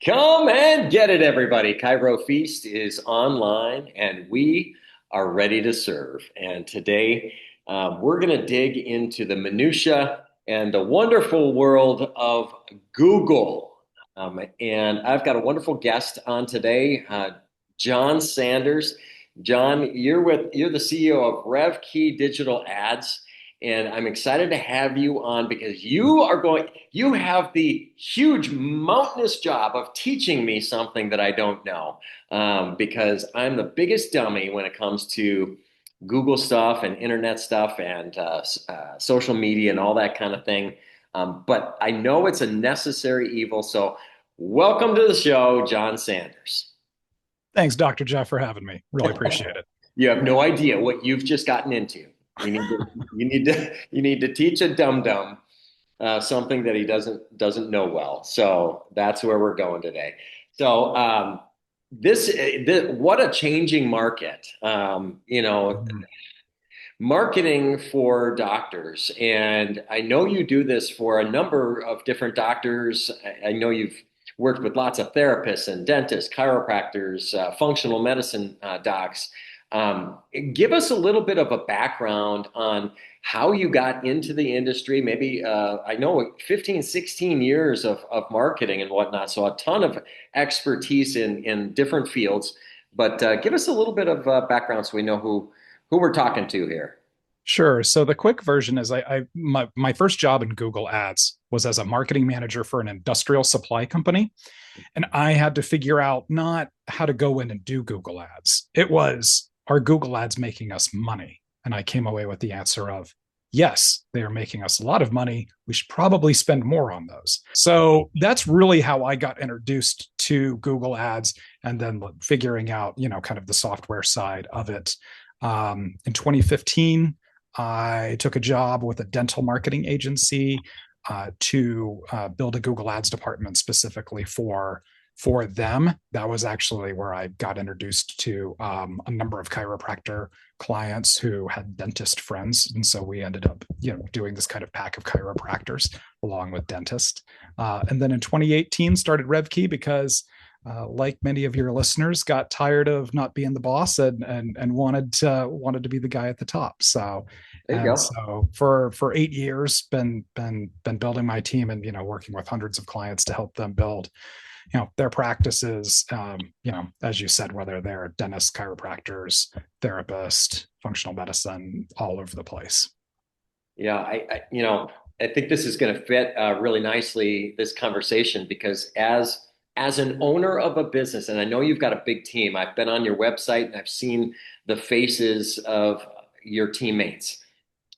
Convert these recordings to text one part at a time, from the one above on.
Come and get it, everybody. ChiroFEAST is online and we are ready to serve. And today we're going to dig into the minutia and the wonderful world of Google. And I've got a wonderful guest on today, John Sanders. John, you're the CEO of RevKey Digital Ads. And I'm excited to have you on because you have the huge mountainous job of teaching me something that I don't know. Because I'm the biggest dummy when it comes to Google stuff and internet stuff and social media and all that kind of thing. But I know it's a necessary evil. So welcome to the show, John Sanders. Thanks, Dr. Jeff, for having me. Really appreciate it. You have no idea what you've just gotten into. You need to teach a dum dum something that he doesn't know well. So that's where we're going today. So this what a changing market. Mhm. Marketing for doctors, and I know you do this for a number of different doctors. I know you've worked with lots of therapists and dentists, chiropractors, functional medicine docs. Um, Give us a little bit of a background on how you got into the industry. Maybe I know 15, 16 years of marketing and whatnot, so a ton of expertise in different fields. But give us a little bit of background so we know who we're talking to here. Sure. So the quick version is my first job in Google Ads was as a marketing manager for an industrial supply company. And I had to figure out not how to go in and do Google Ads. It was, are Google Ads making us money? And I came away with the answer of yes, they are making us a lot of money. We should probably spend more on those. So that's really how I got introduced to Google Ads and then figuring out, kind of the software side of it. In 2015, I took a job with a dental marketing agency to build a Google Ads department specifically for them. That was actually where I got introduced to a number of chiropractor clients who had dentist friends, and so we ended up, doing this kind of pack of chiropractors along with dentists. And then in 2018, started RevKey because like many of your listeners, got tired of not being the boss and wanted to be the guy at the top. So There you and go. so for 8 years, been building my team and working with hundreds of clients to help them build their practices. As you said, whether they're dentists, chiropractors, therapists, functional medicine, all over the place. Yeah, I think this is going to fit really nicely this conversation because as an owner of a business, and I know you've got a big team. I've been on your website and I've seen the faces of your teammates.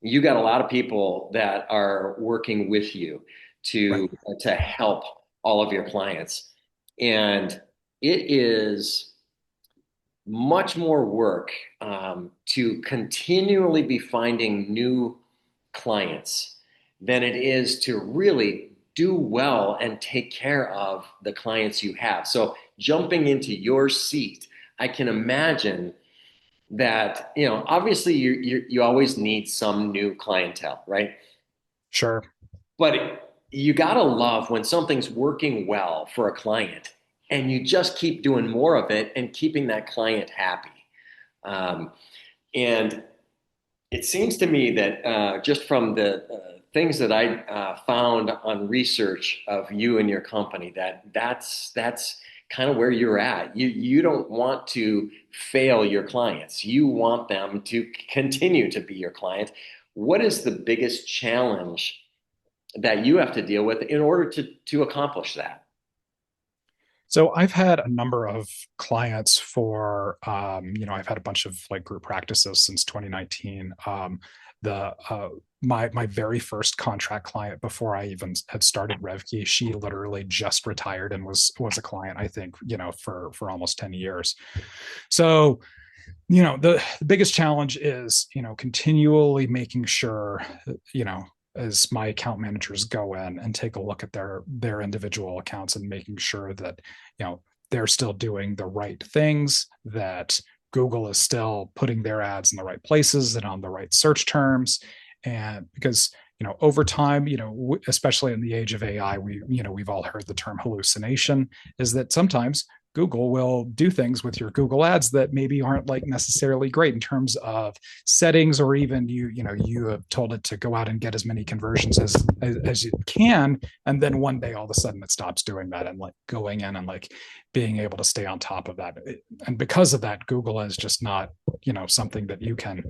You got a lot of people that are working with you Right. to help all of your clients, and it is much more work to continually be finding new clients than it is to really do well and take care of the clients you have. So jumping into your seat, I can imagine that, obviously you always need some new clientele, right? Sure. But you gotta love when something's working well for a client and you just keep doing more of it and keeping that client happy. Um, and it seems to me that just from the things that I found on research of you and your company, that's kind of where you're at. You don't want to fail your clients. You want them to continue to be your client. What is the biggest challenge that you have to deal with in order to accomplish that? So I've had a number of clients I've had a bunch of like group practices since 2019. The My very first contract client before I even had started RevKey, she literally just retired and was a client, I think, for almost 10 years. So, the biggest challenge is, continually making sure, as my account managers go in and take a look at their individual accounts and making sure that they're still doing the right things, that Google is still putting their ads in the right places and on the right search terms. And because over time, especially in the age of AI, we've all heard the term hallucination, is that sometimes Google will do things with your Google ads that maybe aren't like necessarily great in terms of settings, or even you have told it to go out and get as many conversions as it can, and then one day all of a sudden it stops doing that, and like going in and like being able to stay on top of that. And because of that, Google is just not something that you can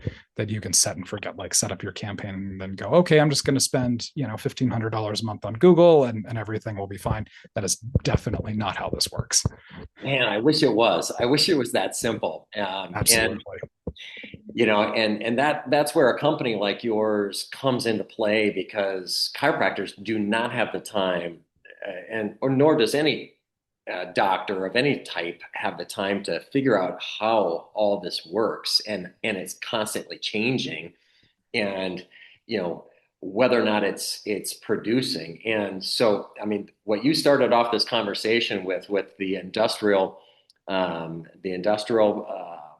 set and forget, like set up your campaign and then go, okay, I'm just going to spend $1,500 a month on Google, and everything will be fine. That is definitely not how this works. Man, I wish it was. I wish it was that simple. And Absolutely. that's where a company like yours comes into play, because chiropractors do not have the time, and or nor does any doctor of any type have the time to figure out how all this works, and it's constantly changing, and you know whether or not it's producing. And so, I mean, what you started off this conversation with the industrial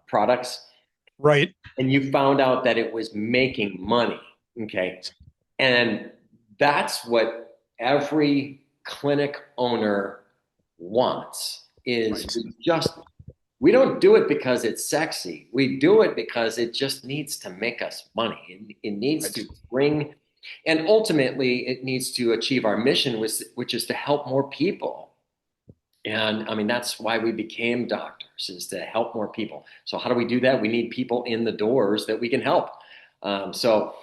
products, Right. and you found out that it was making money. Okay. And that's what every clinic owner wants, is Right. we don't do it because it's sexy. We do it because it just needs to make us money. It needs Right. to bring, and ultimately it needs to achieve our mission, which is to help more people. And I mean, that's why we became doctors, is to help more people. So how do we do that? We need people in the doors that we can help. So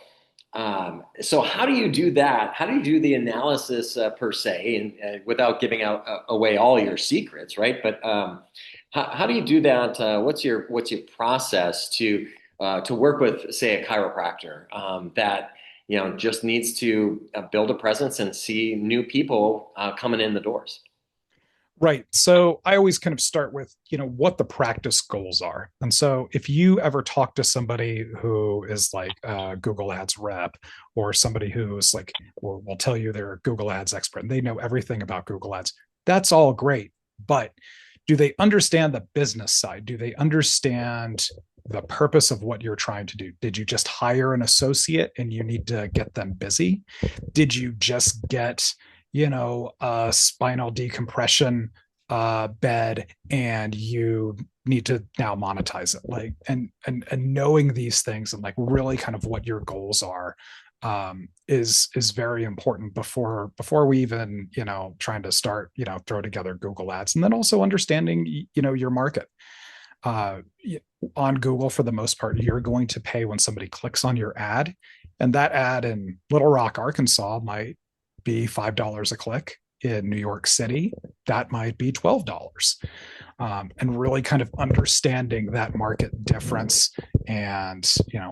how do you do that? How do you do the analysis per se, and without giving away all your secrets, right? But how do you do that? What's your process to work with, say, a chiropractor that just needs to build a presence and see new people coming in the doors? Right. So I always kind of start with, what the practice goals are. And so if you ever talk to somebody who is like a Google Ads rep, or somebody who's like, will tell you they're a Google Ads expert and they know everything about Google Ads, that's all great. But do they understand the business side? Do they understand the purpose of what you're trying to do? Did you just hire an associate and you need to get them busy? Did you just get a spinal decompression bed and you need to now monetize it? Like, and knowing these things and like really kind of what your goals are is very important before we even trying to start throw together Google ads. And then also understanding your market. uh, on Google, for the most part, you're going to pay when somebody clicks on your ad. And that ad in Little Rock, Arkansas might be $5 a click. In New York City, that might be $12. And really kind of understanding that market difference, and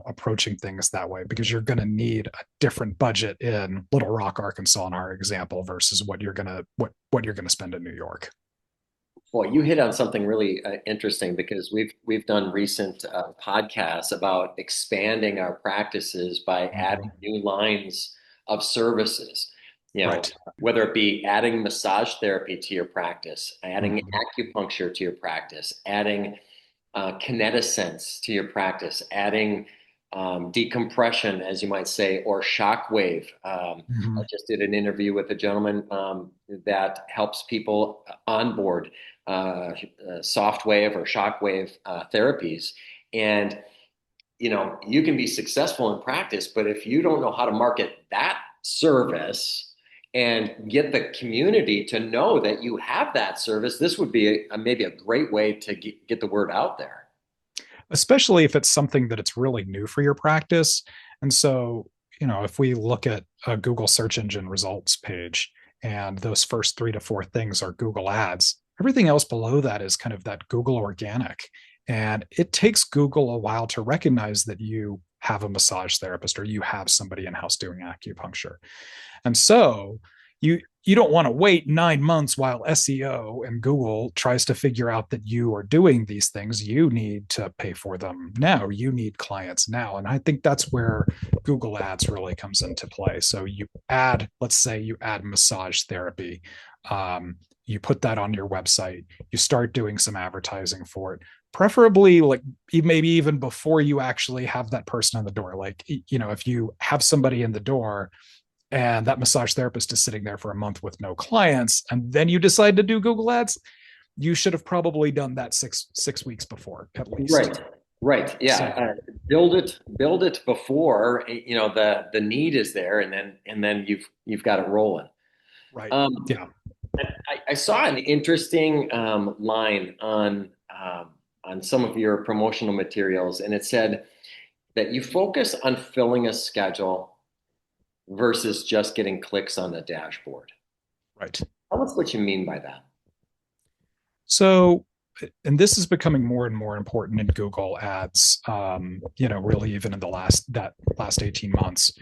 approaching things that way, because you're going to need a different budget in Little Rock, Arkansas, in our example, versus what you're going to spend in New York. Well, you hit on something really interesting, because we've done recent podcasts about expanding our practices by adding Mhm. new lines of services. Right. Whether it be adding massage therapy to your practice, adding Mhm. acupuncture to your practice, adding kinetic to your practice, adding decompression, as you might say, or shockwave. I Mhm. just did an interview with a gentleman that helps people onboard soft wave or shockwave therapies. And you can be successful in practice, but if you don't know how to market that service and get the community to know that you have that service, this would be maybe a great way to get the word out there. Especially if it's something that it's really new for your practice. And so, if we look at a Google search engine results page, and those first 3 to 4 things are Google ads, everything else below that is kind of that Google organic. And it takes Google a while to recognize that you have a massage therapist or you have somebody in house doing acupuncture. And so you don't want to wait 9 months while SEO and Google tries to figure out that you are doing these things. You need to pay for them now. You need clients now. And I think that's where Google Ads really comes into play. So let's say you add massage therapy. you put that on your website, you start doing some advertising for it, preferably like maybe even before you actually have that person on the door. Like, if you have somebody in the door and that massage therapist is sitting there for a month with no clients, and then you decide to do Google Ads, you should have probably done that six weeks before at least. Right. Right. Yeah. So Build it before, the need is there, and then you've got it rolling. right. Um, Yeah. I saw an interesting line on some of your promotional materials, and it said that you focus on filling a schedule versus just getting clicks on the dashboard. Right. Tell us what you mean by that. So, and this is becoming more and more important in Google Ads, really even in that last 18 months,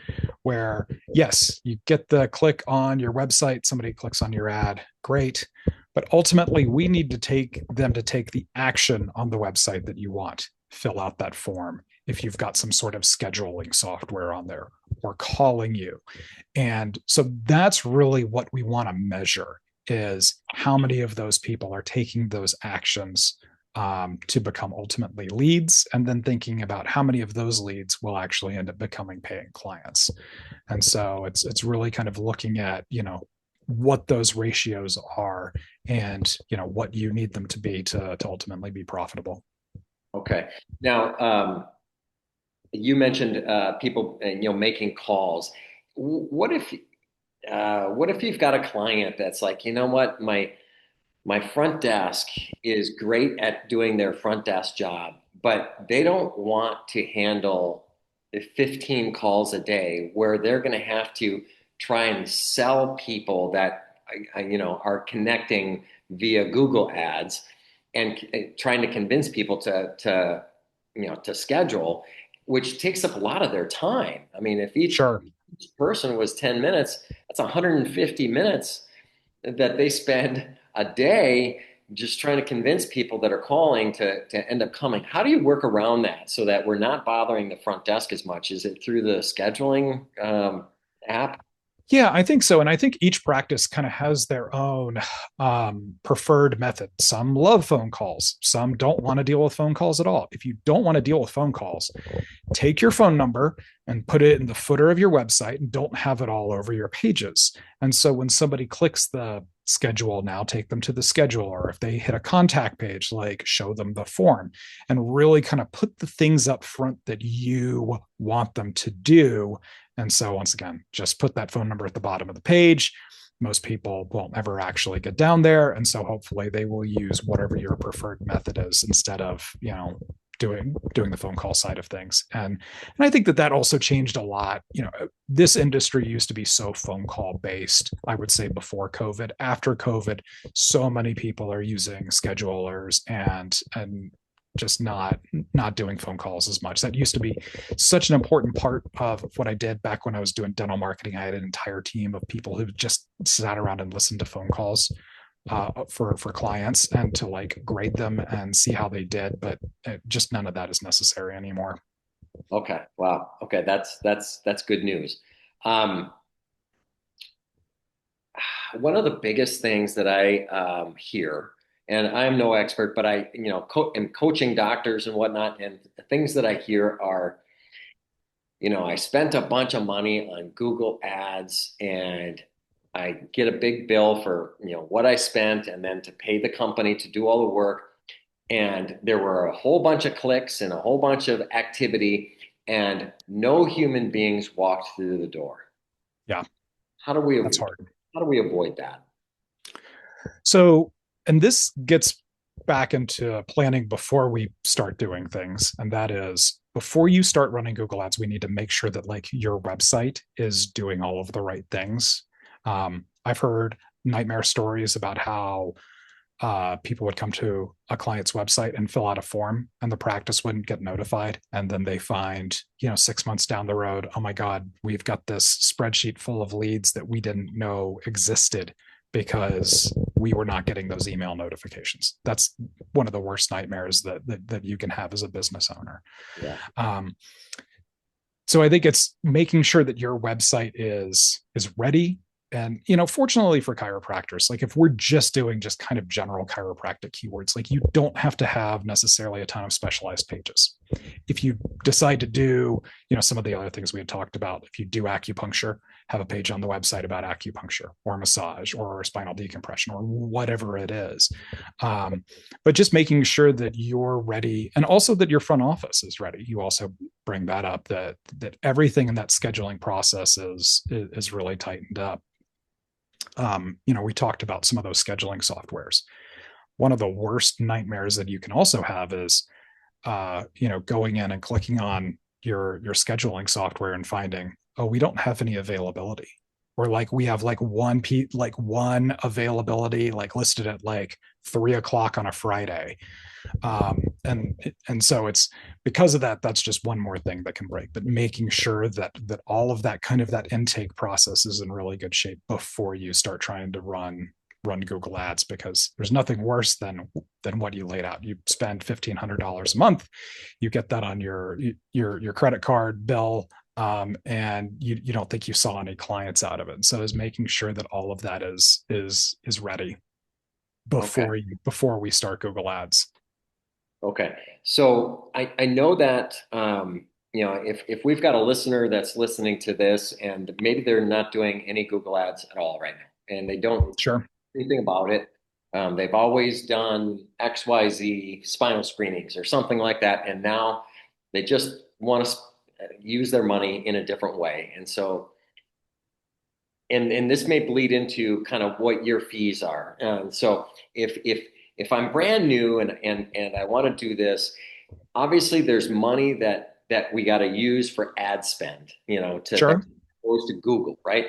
where yes, you get the click on your website, somebody clicks on your ad, great. But ultimately, we need to take them to take the action on the website that you want. Fill out that form if you've got some sort of scheduling software on there or calling you. And so that's really what we want to measure is how many of those people are taking those actions to become ultimately leads, and then thinking about how many of those leads will actually end up becoming paying clients. And so it's really kind of looking at what those ratios are, and what you need them to be to ultimately be profitable. Okay. Now, you mentioned people, making calls. What if you've got a client that's like, you know what, my front desk is great at doing their front desk job, but they don't want to handle 15 calls a day where they're going to have to try and sell people that are connecting via Google Ads and trying to convince people to schedule, which takes up a lot of their time. I mean, if Sure. each person was 10 minutes, that's 150 minutes that they spend a day just trying to convince people that are calling to end up coming. How do you work around that so that we're not bothering the front desk as much? Is it through the scheduling app? Yeah, I think so. And I think each practice kind of has their own preferred method. Some love phone calls, some don't want to deal with phone calls at all. If you don't want to deal with phone calls, take your phone number and put it in the footer of your website and don't have it all over your pages. And so when somebody clicks the schedule now, take them to the schedule, or if they hit a contact page, like show them the form and really kind of put the things up front that you want them to do. And so once again, just put that phone number at the bottom of the page. Most people won't ever actually get down there. And so hopefully they will use whatever your preferred method is instead of, doing the phone call side of things. And I think that also changed a lot. This industry used to be so phone call based, I would say, before COVID. After COVID, so many people are using schedulers and just not doing phone calls as much. That used to be such an important part of what I did back when I was doing dental marketing. I had an entire team of people who just sat around and listened to phone calls for clients and to like grade them and see how they did. But just none of that is necessary anymore. Okay. Wow. Okay. That's good news. Um, One of the biggest things that I hear, and I'm no expert, but I, am coaching doctors and whatnot, and the things that I hear are, I spent a bunch of money on Google Ads, and I get a big bill for, what I spent, and then to pay the company to do all the work. And there were a whole bunch of clicks and a whole bunch of activity, and no human beings walked through the door. Yeah, How do we that's hard. how do we avoid that? So, and this gets back into planning before we start doing things. And that is before you start running Google Ads, we need to make sure that like your website is doing all of the right things. I've heard nightmare stories about how people would come to a client's website and fill out a form and the practice wouldn't get notified. And then they find, 6 months down the road, oh my God, we've got this spreadsheet full of leads that we didn't know existed because we were not getting those email notifications. That's one of the worst nightmares that you can have as a business owner. Yeah. So I think it's making sure that your website is ready And fortunately for chiropractors, like if we're just doing just kind of general chiropractic keywords, like you don't have to have necessarily a ton of specialized pages. If you decide to do, some of the other things we had talked about, if you do acupuncture, have a page on the website about acupuncture or massage or spinal decompression or whatever it is. But just making sure that you're ready, and also that your front office is ready. You also bring that up, that everything in that scheduling process is really tightened up. We talked about some of those scheduling softwares. One of the worst nightmares that you can also have is, going in and clicking on your scheduling software and finding, oh, we don't have any availability, or like we have like one availability like listed at like 3 o'clock on a Friday. And so it's because of that, that's just one more thing that can break. But making sure that all of that kind of that intake process is in really good shape before you start trying to run Google ads, because there's nothing worse than what you laid out. You spend $1,500 a month, you get that on your credit card bill, and you don't think you saw any clients out of it. So is making sure that all of that is ready Okay. before we start Google ads. Okay. So I know that if we've got a listener that's listening to this and maybe they're not doing any Google ads at all right now and they don't know Sure. anything about it. They've always done XYZ spinal screenings or something like that, and now they just want to use their money in a different way. And so, and this may bleed into kind of what your fees are. So if I'm brand new and I want to do this, obviously there's money that we got to use for ad spend, that Sure. goes to Google, right?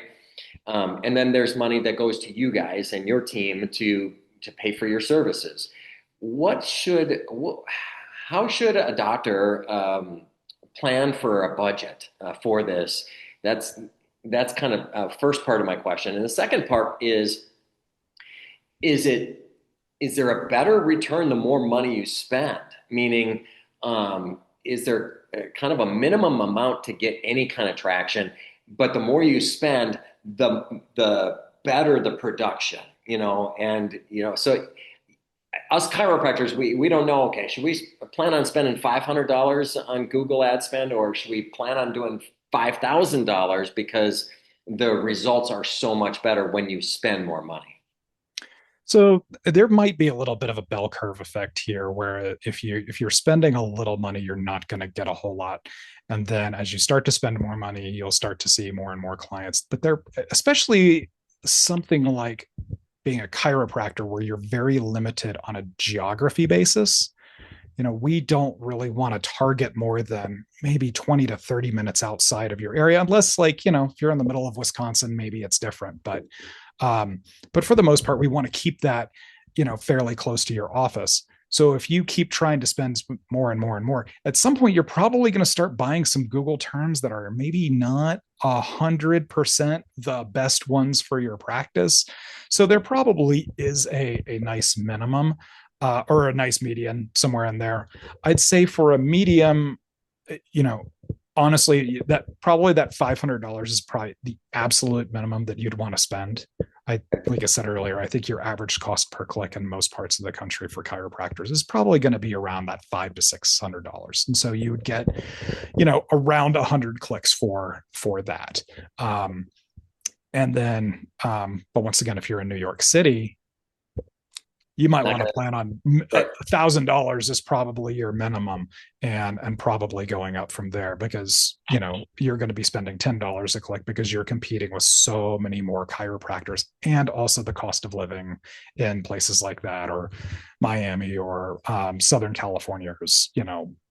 And then there's money that goes to you guys and your team to pay for your services. What should, how should a doctor plan for a budget for this? That's that's kind of first part of my question. And the second part is it is there a better return the more money you spend? Meaning, is there kind of a minimum amount to get any kind of traction? But the more you spend, the better the production, and so us chiropractors, we don't know, okay, should we plan on spending $500 on Google ad spend, or should we plan on doing $5,000 because the results are so much better when you spend more money? So there might be a little bit of a bell curve effect here, where if you're spending a little money, you're not going to get a whole lot. And then as you start to spend more money, you'll start to see more and more clients. But they're especially something like being a chiropractor, where you're very limited on a geography basis. We don't really want to target more than maybe 20 to 30 minutes outside of your area, unless like, if you're in the middle of Wisconsin, maybe it's different. But for the most part, we want to keep that, fairly close to your office. So if you keep trying to spend more and more and more, at some point, you're probably going to start buying some Google terms that are maybe not 100% the best ones for your practice. So there probably is a nice minimum, or a nice median somewhere in there. I'd say for a medium, you know, honestly, that $500 is probably the absolute minimum that you'd want to spend. Like I said earlier, I think your average cost per click in most parts of the country for chiropractors is probably going to be around that $500 to $600, and so you would get, around 100 clicks for that. And then, but once again, if you're in New York City, you might Not want to gonna, plan on right. $1,000 is probably your minimum, and probably going up from there, because you're going to be spending $10 a click because you're competing with so many more chiropractors, and also the cost of living in places like that, or Miami, or Southern California is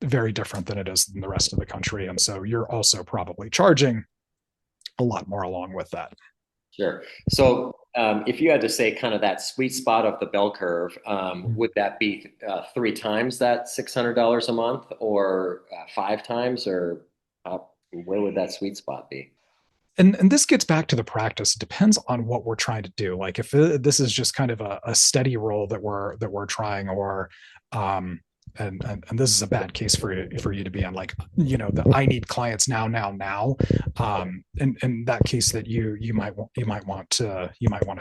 very different than it is in the rest of the country, and so you're also probably charging a lot more along with that. Sure. So, if you had to say kind of that sweet spot of the bell curve, would that be three times that $600 a month, or five times, or where would that sweet spot be? And this gets back to the practice. It depends on what we're trying to do. Like if this is just kind of a steady roll that we're trying, or and this is a bad case for you to be on, like, the I need clients now. In that case, that you might want to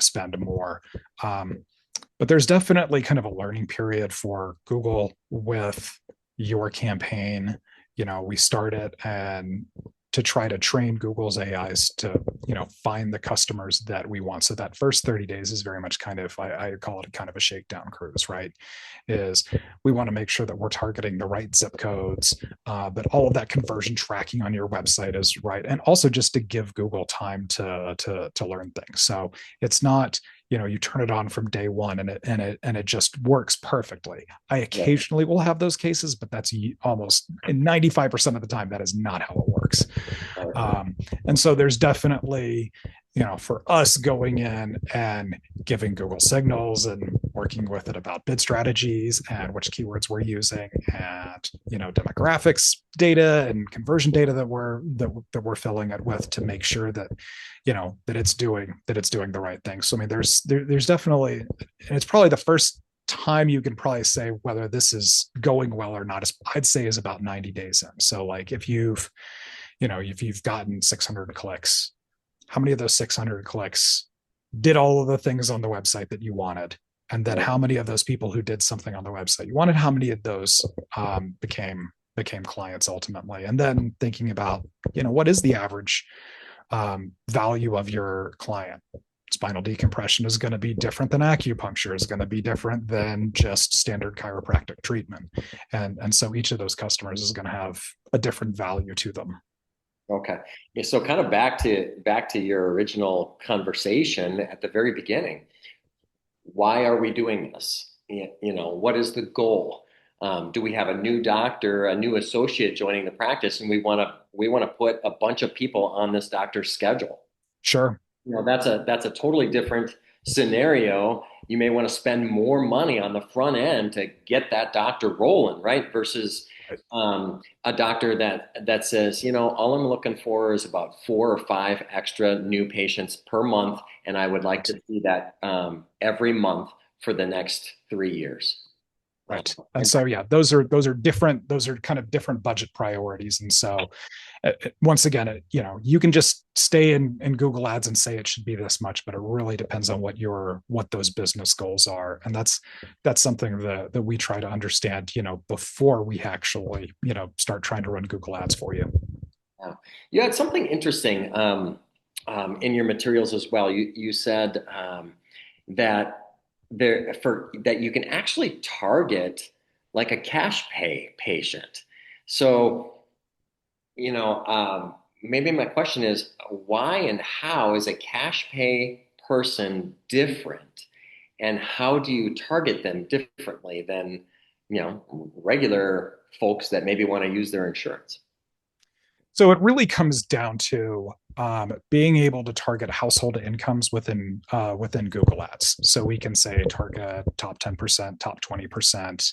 spend more. But there's definitely kind of a learning period for Google with your campaign. We started and to try to train Google's AIs to, find the customers that we want. So that first 30 days is very much kind of, I call it kind of a shakedown cruise, right? Is we want to make sure that we're targeting the right zip codes, that all of that conversion tracking on your website is right. And also just to give Google time to learn things. So it's not, you turn it on from day one and it just works perfectly. I Right. occasionally will have those cases, but that's almost 95% of the time that is not how it works. Right. um, and so there's definitely, for us going in and giving Google signals and working with it about bid strategies and which keywords we're using, and demographics data and conversion data that we're filling it with to make sure that that it's doing the right thing. So I mean, there's definitely, and it's probably the first time you can probably say whether this is going well or not, is I'd say is about 90 days in. So like if you've gotten 600 clicks, how many of those 600 clicks did all of the things on the website that you wanted? And then Right. how many of those people who did something on the website you wanted, how many of those became clients ultimately? And then thinking about, what is the average value of your client? Spinal decompression is going to be different than acupuncture, is going to be different than just standard chiropractic treatment. And so each of those customers is going to have a different value to them. Okay. Yeah, so kind of back to your original conversation at the very beginning. Why are we doing this? What is the goal? Do we have a new doctor, a new associate joining the practice, and we want to put a bunch of people on this doctor's schedule? Sure. That's a totally different scenario. You may want to spend more money on the front end to get that doctor rolling, right? Versus Right. a doctor that says, all I'm looking for is about 4 or 5 extra new patients per month, and I would like Right. to see that every month for the next 3 years. Um, Right. And and so yeah, those are different, those are kind of different budget priorities. And so once again, you can just stay in Google Ads and say it should be this much, but it really depends on what those business goals are. And that's something that we try to understand, before we actually, start trying to run Google Ads for you. Yeah. You had something interesting in your materials as well. You said that that you can actually target like a cash pay patient. So, maybe my question is why and how is a cash pay person different, and how do you target them differently than regular folks that maybe want to use their insurance? So it really comes down to being able to target household incomes within Google Ads. So we can say target top 10%, top 20%,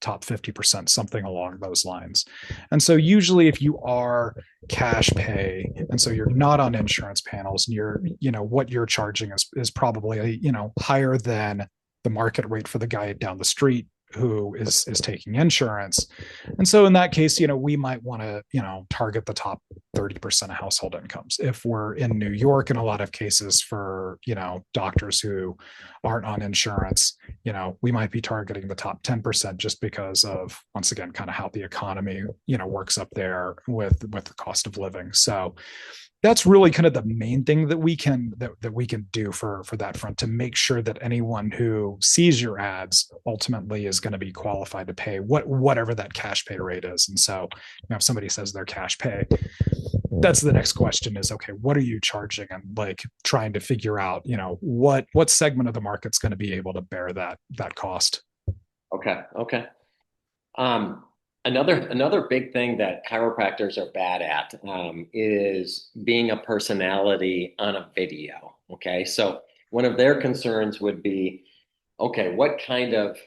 top 50%, something along those lines. And so usually if you are cash pay, and so you're not on insurance panels, and what you're charging is probably, higher than the market rate for the guy down the street who is taking insurance. And so in that case, we might want to, target the top 30% of household incomes. If we're in New York, in a lot of cases for, doctors who aren't on insurance, we might be targeting the top 10% just because of, once again, kind of how the economy, works up there with the cost of living. So that's really kind of the main thing that we can do for that front, to make sure that anyone who sees your ads ultimately is going to be qualified to pay whatever that cash pay rate is. And so, if somebody says they're cash pay, that's the next question is, okay, what are you charging? And like trying to figure out, what segment of the market's going to be able to bear that cost. Okay, okay. Um, another big thing that chiropractors are bad at is being a personality on a video. Okay, so one of their concerns would be, okay, what kind of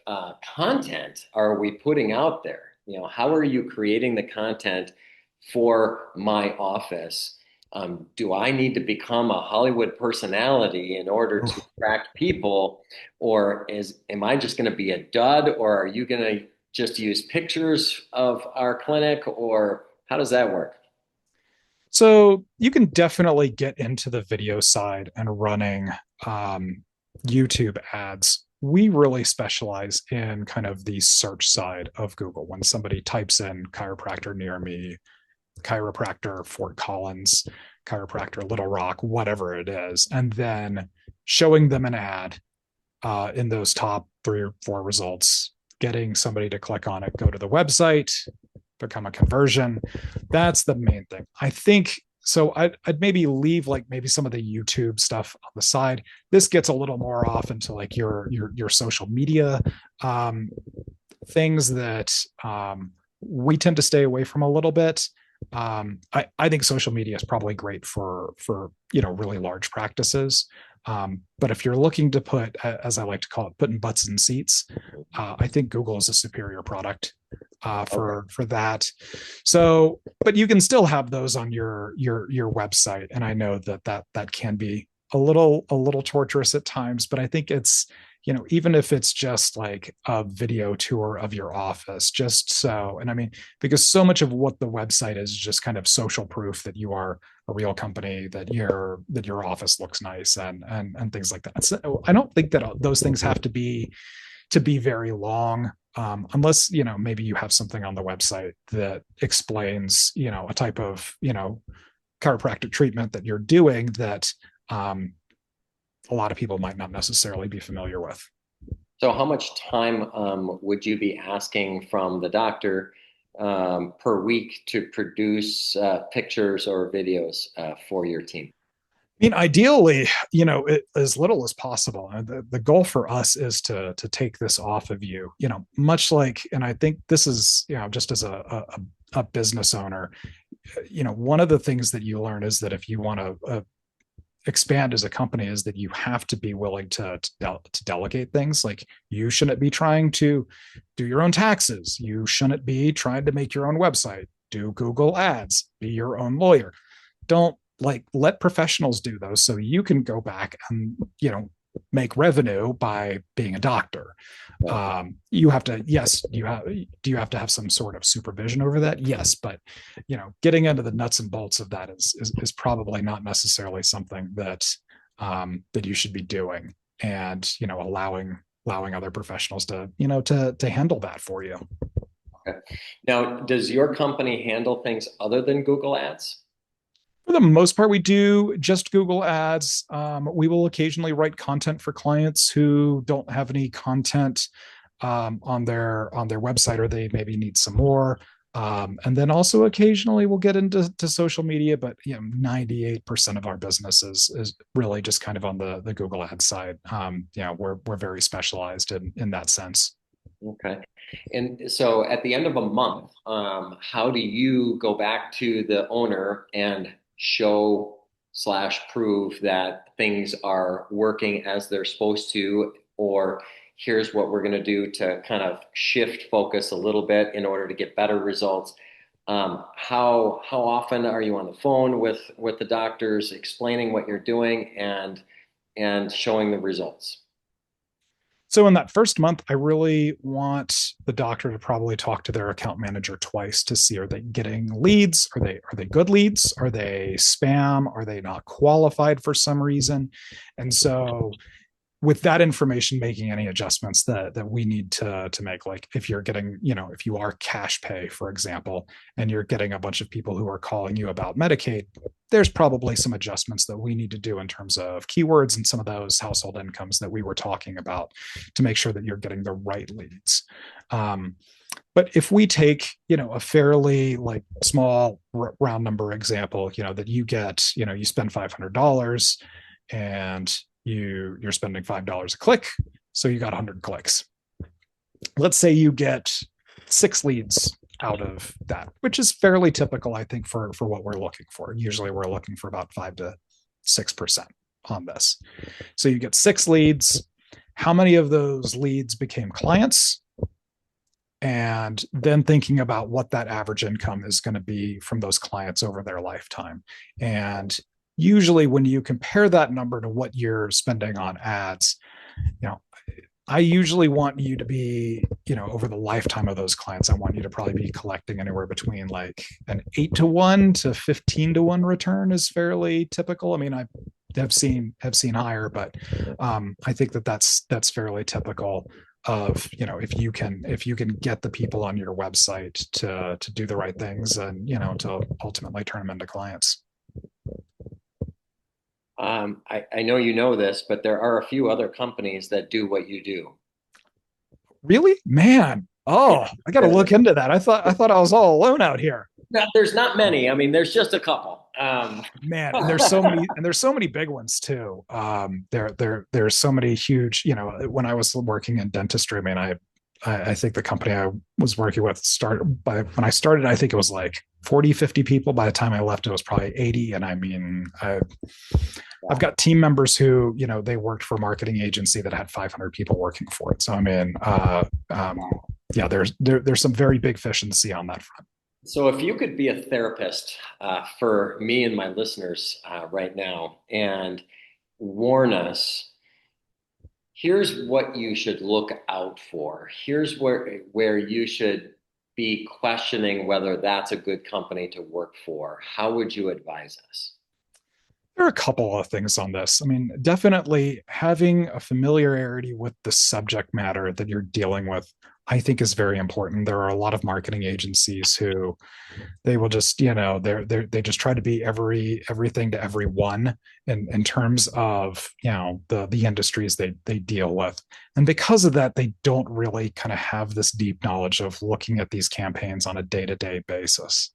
content are we putting out there? How are you creating the content for my office? Do I need to become a Hollywood personality in order to Oof. attract people, or am I just going to be a dud, or are you going to just use pictures of our clinic, or how does that work? So you can definitely get into the video side and running um, YouTube ads. We really specialize in kind of the search side of Google. When somebody types in chiropractor near me, chiropractor Fort Collins, chiropractor Little Rock, whatever it is, and then showing them an ad in those top 3 or 4 results, getting somebody to click on it, go to the website, become a conversion. That's the main thing. I think so. I'd maybe leave like maybe some of the YouTube stuff on the side. This gets a little more off into like your social media um, things that we tend to stay away from a little bit. I think social media is probably great for really large practices. But if you're looking to put, as I like to call it, putting butts in seats, I think Google is a superior product Okay. for that. So, but you can still have those on your website, and I know that can be a little torturous at times. But I think it's even if it's just like a video tour of your office, just so, and I mean, because so much of what the website is just kind of social proof that you are a real company, that your office looks nice and things like that. So I don't think that those things have to be very long, unless maybe you have something on the website that explains a type of chiropractic treatment that you're doing that a lot of people might not necessarily be familiar with. So how much time would you be asking from the doctor per week to produce pictures or videos for your team? I mean, ideally, as little as possible. The goal for us is to take this off of you, much like, and I think this is, just as a business owner, one of the things that you learn is that if you want to expand as a company is that you have to be willing to delegate things. Like, you shouldn't be trying to do your own taxes. You shouldn't be trying to make your own website, do Google ads, be your own lawyer. Don't like let professionals do those so you can go back and make revenue by being a doctor. Right. You have to, yes, do you have to have some sort of supervision over that? Yes, but getting into the nuts and bolts of that is probably not necessarily something that you should be doing, and allowing other professionals to handle that for you. Okay. Now, does your company handle things other than Google Ads? For the most part, we do just Google ads. We will occasionally write content for clients who don't have any content on their website, or they maybe need some more. And then also occasionally we'll get into social media, but 98% of our business is really just kind of on the Google Ads side. We're very specialized in that sense. Okay. And so at the end of a month, how do you go back to the owner and show slash prove that things are working as they're supposed to, or here's what we're going to do to kind of shift focus a little bit in order to get better results? How often are you on the phone with the doctors explaining what you're doing and showing the results? So in that first month, I really want the doctor to probably talk to their account manager twice to see, are they getting leads? Are they good leads? Are they spam? Are they not qualified for some reason? And so with that information, making any adjustments that we need to make, like if you're getting, if you are cash pay, for example, and you're getting a bunch of people who are calling you about Medicaid, there's probably some adjustments that we need to do in terms of keywords and some of those household incomes that we were talking about to make sure that you're getting the right leads. But if we take, a fairly like small round number example, that you get, you spend $500 and you're spending $5 a click, so you got 100 clicks. Let's say you get 6 leads out of that, which is fairly typical, I think, for what we're looking for. Usually we're looking for about 5 to 6% on this. So you get 6 leads. How many of those leads became clients? And then thinking about what that average income is going to be from those clients over their lifetime. And usually when you compare that number to what you're spending on ads, you know, I usually want you to be, over the lifetime of those clients, I want you to probably be collecting anywhere between like an 8 to 1 to 15 to 1 return is fairly typical. I mean, I have seen higher, but I think that's fairly typical of, if you can get the people on your website to do the right things and, to ultimately turn them into clients. I know you know this, but there are a few other companies that do what you do. Really? Man. Yeah. Oh, I got to look into that. I thought I was all alone out here. Now, there's not many. I mean, there's just a couple. Man, and there's so many big ones too. There's so many huge, when I was working in dentistry, I mean, I think the company I was working with when I started, I think it was like 40, 50 people. By the time I left, it was probably 80. And I mean, I've got team members who, they worked for a marketing agency that had 500 people working for it. So I mean, yeah, there's some very big fish in the sea on that front. So, if you could be a therapist for me and my listeners right now and warn us, here's what you should look out for. Here's where you should be questioning whether that's a good company to work for. How would you advise us? There are a couple of things on this. I mean, definitely having a familiarity with the subject matter that you're dealing with, I think is very important. There are a lot of marketing agencies who they will just, they just try to be everything to everyone in terms of, the industries they deal with. And because of that, they don't really kind of have this deep knowledge of looking at these campaigns on a day-to-day basis.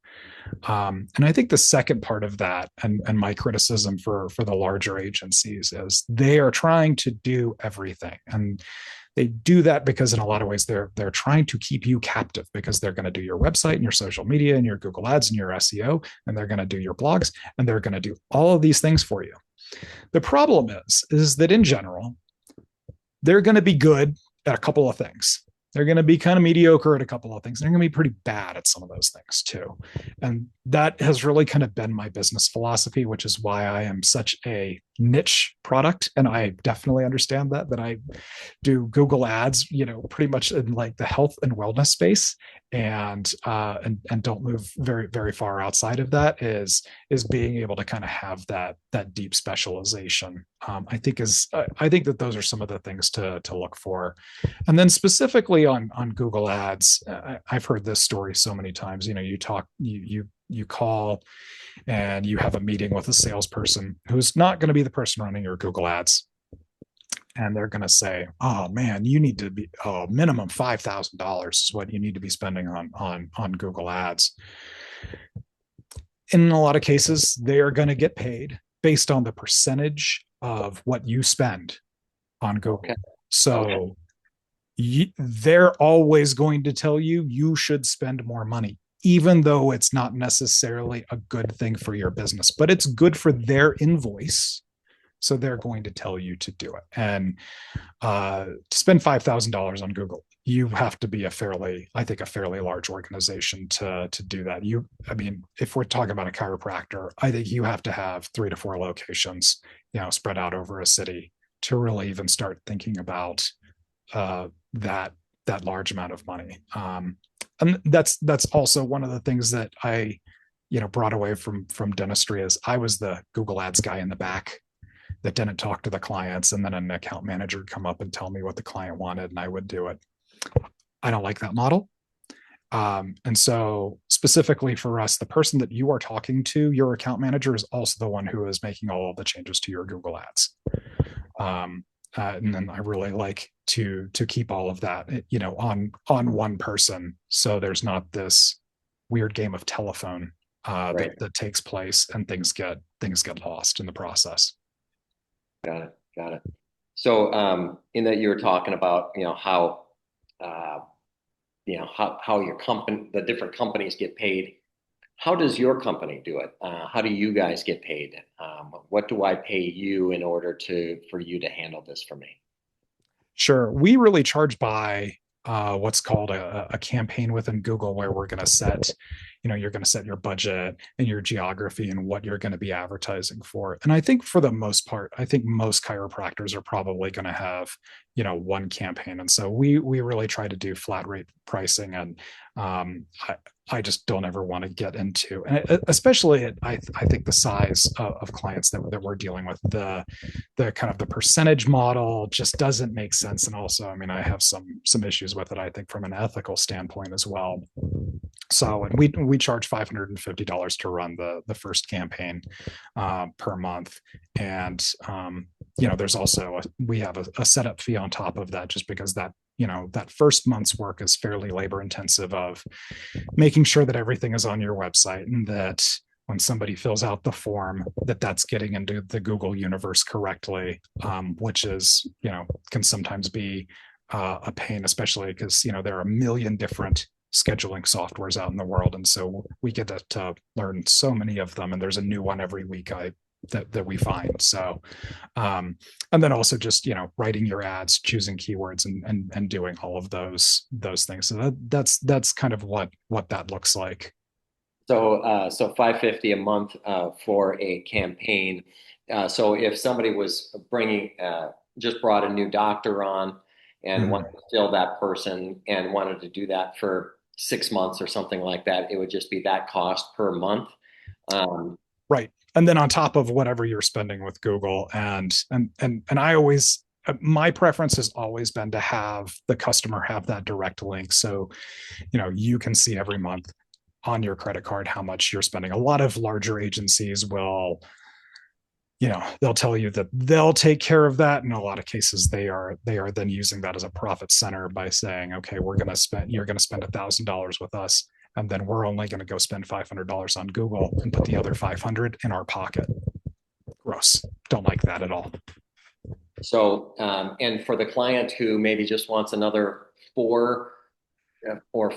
And I think the second part of that, and my criticism for the larger agencies, is they are trying to do everything, and they do that because in a lot of ways they're trying to keep you captive, because they're going to do your website and your social media and your Google ads and your SEO, and they're going to do your blogs, and they're going to do all of these things for you. The problem is that in general, they're going to be good at a couple of things. They're going to be kind of mediocre at a couple of things. They're going to be pretty bad at some of those things too. And that has really kind of been my business philosophy, which is why I am such a niche product. And I definitely understand that I do Google ads, pretty much in like the health and wellness space, and don't move very, very far outside of that, is being able to kind of have that deep specialization. I think that those are some of the things to look for. And then specifically on Google ads, I've heard this story so many times. You call and you have a meeting with a salesperson who's not going to be the person running your Google ads. And they're going to say, "Oh man, you need to be minimum $5,000 is what you need to be spending on Google ads." In a lot of cases, they are going to get paid based on the percentage of what you spend on Google. Okay. So they're always going to tell you you should spend more money, even though it's not necessarily a good thing for your business, but it's good for their invoice. So they're going to tell you to do it. And to spend $5,000 on Google, you have to be a fairly large organization to do that. I mean, if we're talking about a chiropractor, I think you have to have 3 to 4 locations, spread out over a city, to really even start thinking about that large amount of money. And that's also one of the things that I, brought away from dentistry, is I was the Google ads guy in the back that didn't talk to the clients, and then an account manager would come up and tell me what the client wanted, and I would do it. I don't like that model. And so specifically for us, the person that you are talking to, your account manager, is also the one who is making all of the changes to your Google ads. And then I really like to keep all of that, on one person, so there's not this weird game of telephone Right. that takes place, and things get lost in the process. Got it. Got it. So, in that you were talking about, uh, how your company, the different companies get paid. How does your company do it? How do you guys get paid? What do I pay you in order for you to handle this for me? Sure. We really charge by what's called a campaign within Google, where we're going to set, you're going to set your budget and your geography and what you're going to be advertising for. And I think for the most part, I think most chiropractors are probably going to have, one campaign. And so we really try to do flat rate pricing. And I just don't ever want to get into, and especially I think the size of clients that we're dealing with, the kind of the percentage model just doesn't make sense. And also, I mean, I have some issues with it, I think, from an ethical standpoint as well. So, and we charge $550 to run the first campaign per month, and there's also we have a setup fee on top of that, just because that first month's work is fairly labor intensive, of making sure that everything is on your website, and that when somebody fills out the form, that's getting into the Google universe correctly, which is, can sometimes be a pain, especially because, there are a million different scheduling softwares out in the world. And so we get to learn so many of them, and there's a new one every week that we find. So, and then also just, writing your ads, choosing keywords, and doing all of those things. So that's kind of what that looks like. So 550 a month for a campaign. So if somebody was just brought a new doctor on and wanted Mhm. to fill that person and wanted to do that for 6 months or something like that, it would just be that cost per month. Um, Right. And then on top of whatever you're spending with Google, and I always, my preference has always been to have the customer have that direct link. So, you can see every month on your credit card how much you're spending. A lot of larger agencies will, they'll tell you that they'll take care of that. In a lot of cases, they are then using that as a profit center by saying, okay, you're going to spend $1,000 with us, and then we're only going to go spend $500 on Google and put the other 500 in our pocket. Gross. Don't like that at all. so, and for the client who maybe just wants another or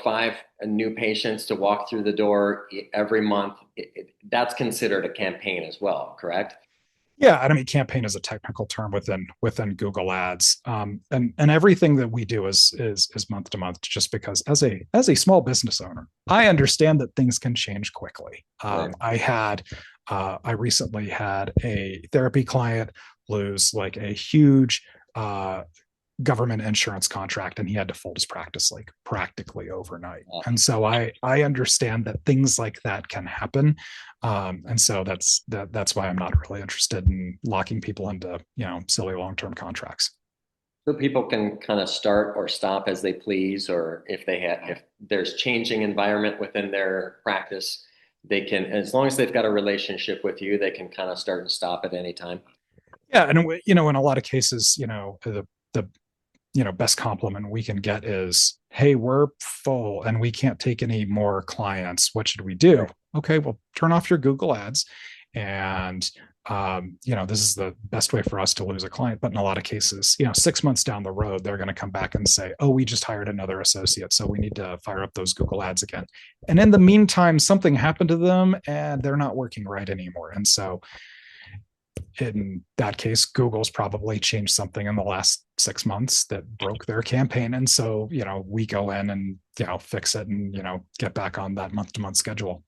five new patients to walk through the door every month, that's considered a campaign as well, correct? Yeah, I mean, campaign is a technical term within Google Ads, and everything that we do is month to month. Just because, as a small business owner, I understand that things can change quickly. Right. I recently had a therapy client lose like a huge government insurance contract, and he had to fold his practice like practically overnight. And so I understand that things like that can happen, and so that's why I'm not really interested in locking people into silly long-term contracts. So people can kind of start or stop as they please, or if there's changing environment within their practice, they can, as long as they've got a relationship with you, they can kind of start and stop at any time. Yeah, and in a lot of cases, the best compliment we can get is, hey, we're full and we can't take any more clients, what should we do? Right. Okay, well, turn off your Google Ads, and this is the best way for us to lose a client. But in a lot of cases, 6 months down the road, they're going to come back and say, oh, we just hired another associate, so we need to fire up those Google Ads again. And in the meantime, something happened to them and they're not working right anymore. And so in that case, Google's probably changed something in the last 6 months that broke their campaign. And so, we go in and, fix it and, get back on that month to month schedule.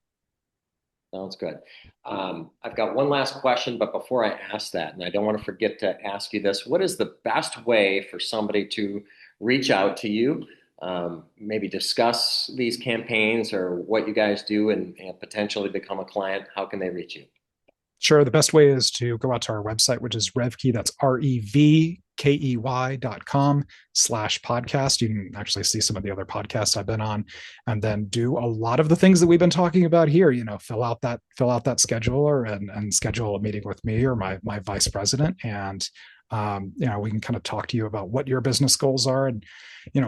Sounds good. I've got one last question, but before I ask that, and I don't want to forget to ask you this, what is the best way for somebody to reach out to you, maybe discuss these campaigns or what you guys do, and potentially become a client? How can they reach you? Sure. The best way is to go out to our website, which is RevKey. That's RevKey.com/podcast. You can actually see some of the other podcasts I've been on, and then do a lot of the things that we've been talking about here. Fill out that scheduler, and schedule a meeting with me or my vice president. And we can kind of talk to you about what your business goals are, and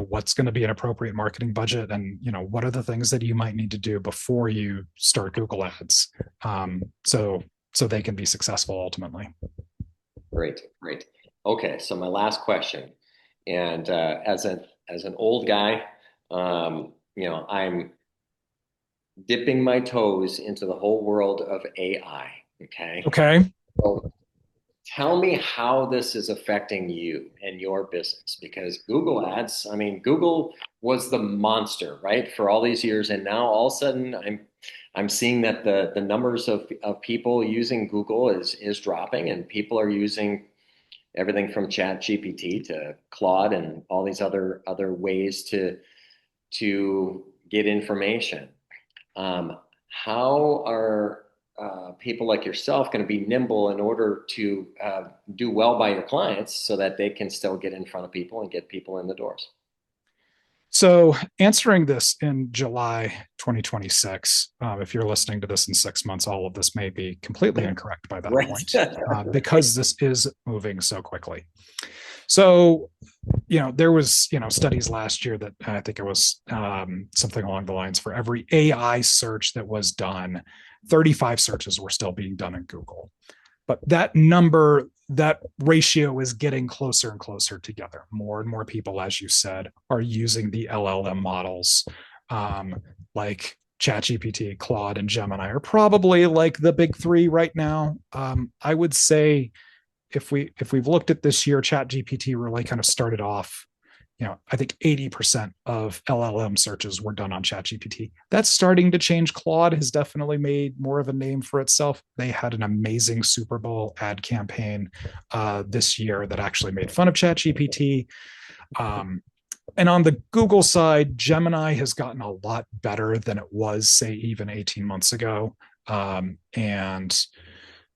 what's going to be an appropriate marketing budget, and what are the things that you might need to do before you start Google Ads. So they can be successful ultimately. Great, great. Okay, so my last question, and as an old guy, I'm dipping my toes into the whole world of AI. Okay, Okay. so Tell me how this is affecting you and your business because Google Ads, I mean, Google was the monster, right, for all these years, and now all of a sudden I'm seeing that the numbers of people using Google is dropping, and people are using everything from Chat GPT to Claude and all these other ways to get information. How are people like yourself going to be nimble in order to do well by your clients so that they can still get in front of people and get people in the doors? So, answering this in July 2026, if you're listening to this in 6 months, all of this may be completely incorrect by that Right. point, because this is moving so quickly. So, there was, studies last year that I think it was something along the lines for every AI search that was done, 35 searches were still being done in Google. But that ratio is getting closer and closer together. More and more people, as you said, are using the LLM models, like ChatGPT, Claude, and Gemini are probably like the big three right now. I would say if we've looked at this year, ChatGPT really kind of started off. I think 80% of LLM searches were done on ChatGPT. That's starting to change. Claude has definitely made more of a name for itself. They had an amazing Super Bowl ad campaign this year that actually made fun of ChatGPT. And on the Google side, Gemini has gotten a lot better than it was, say, even 18 months ago. And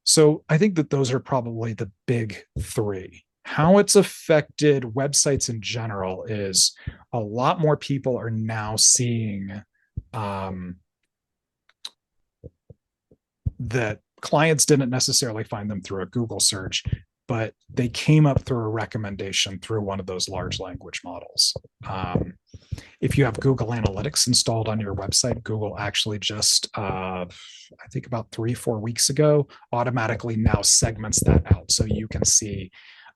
so I think that those are probably the big three. How it's affected websites in general is a lot more people are now seeing that clients didn't necessarily find them through a Google search, but they came up through a recommendation through one of those large language models. If you have Google Analytics installed on your website, Google actually just, I think about 3-4 weeks ago, automatically now segments that out. So you can see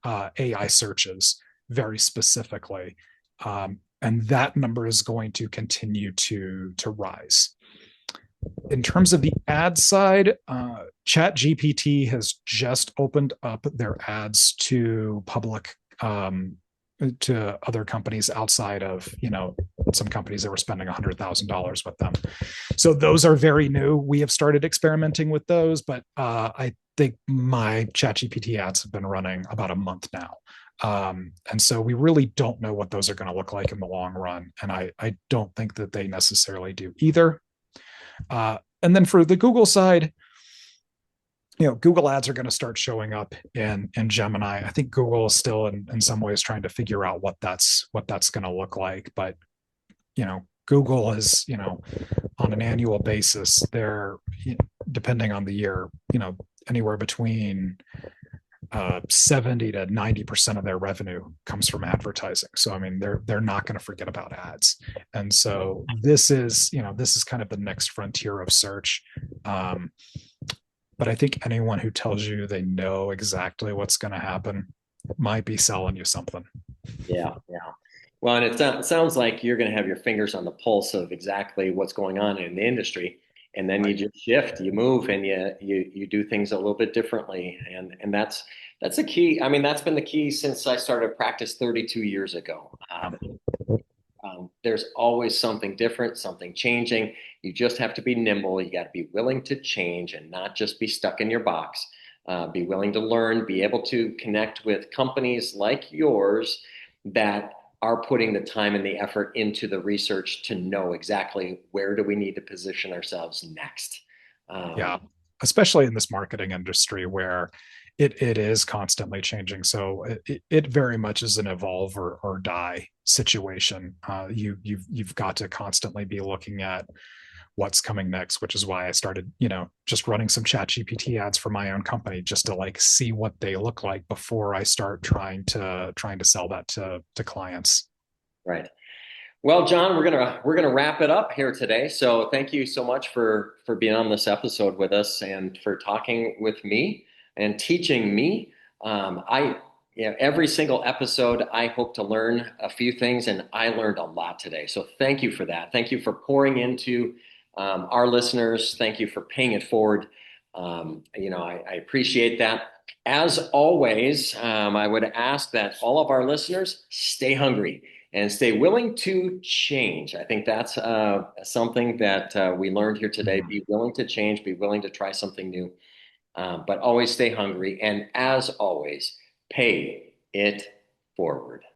AI searches very specifically. And that number is going to continue to rise. In terms of the ad side, ChatGPT has just opened up their ads to public, to other companies outside of, some companies that were spending $100,000 with them. So those are very new. We have started experimenting with those, but I think my ChatGPT ads have been running about a month now. And so we really don't know what those are going to look like in the long run. And I don't think that they necessarily do either. And then for the Google side, Google ads are going to start showing up in Gemini. I think Google is still in some ways trying to figure out what that's going to look like. But, Google is, on an annual basis, they're, depending on the year, anywhere between 70 to 90% of their revenue comes from advertising. So, I mean, they're not going to forget about ads. And so this is kind of the next frontier of search. But I think anyone who tells you they know exactly what's going to happen might be selling you something. Yeah, yeah. Well, and it sounds like you're going to have your fingers on the pulse of exactly what's going on in the industry, and then you Right. just shift, you move, and you do things a little bit differently, and that's the key. I mean, that's been the key since I started practice 32 years ago. There's always something different, something changing. You just have to be nimble. You got to be willing to change and not just be stuck in your box. Be willing to learn, be able to connect with companies like yours that are putting the time and the effort into the research to know exactly where do we need to position ourselves next. Yeah, especially in this marketing industry where it is constantly changing. So it very much is an evolve or die situation. You've got to constantly be looking at what's coming next, which is why I started, just running some chat GPT ads for my own company just to like see what they look like before I start trying to sell that to clients. Right. Well, John, we're gonna wrap it up here today. So thank you so much for being on this episode with us and for talking with me and teaching me. Every single episode, I hope to learn a few things, and I learned a lot today. So thank you for that. Thank you for pouring into our listeners. Thank you for paying it forward. I appreciate that. As always, I would ask that all of our listeners stay hungry and stay willing to change. I think that's something that we learned here today. Mhm. Be willing to change, be willing to try something new, but always stay hungry. And as always, pay it forward.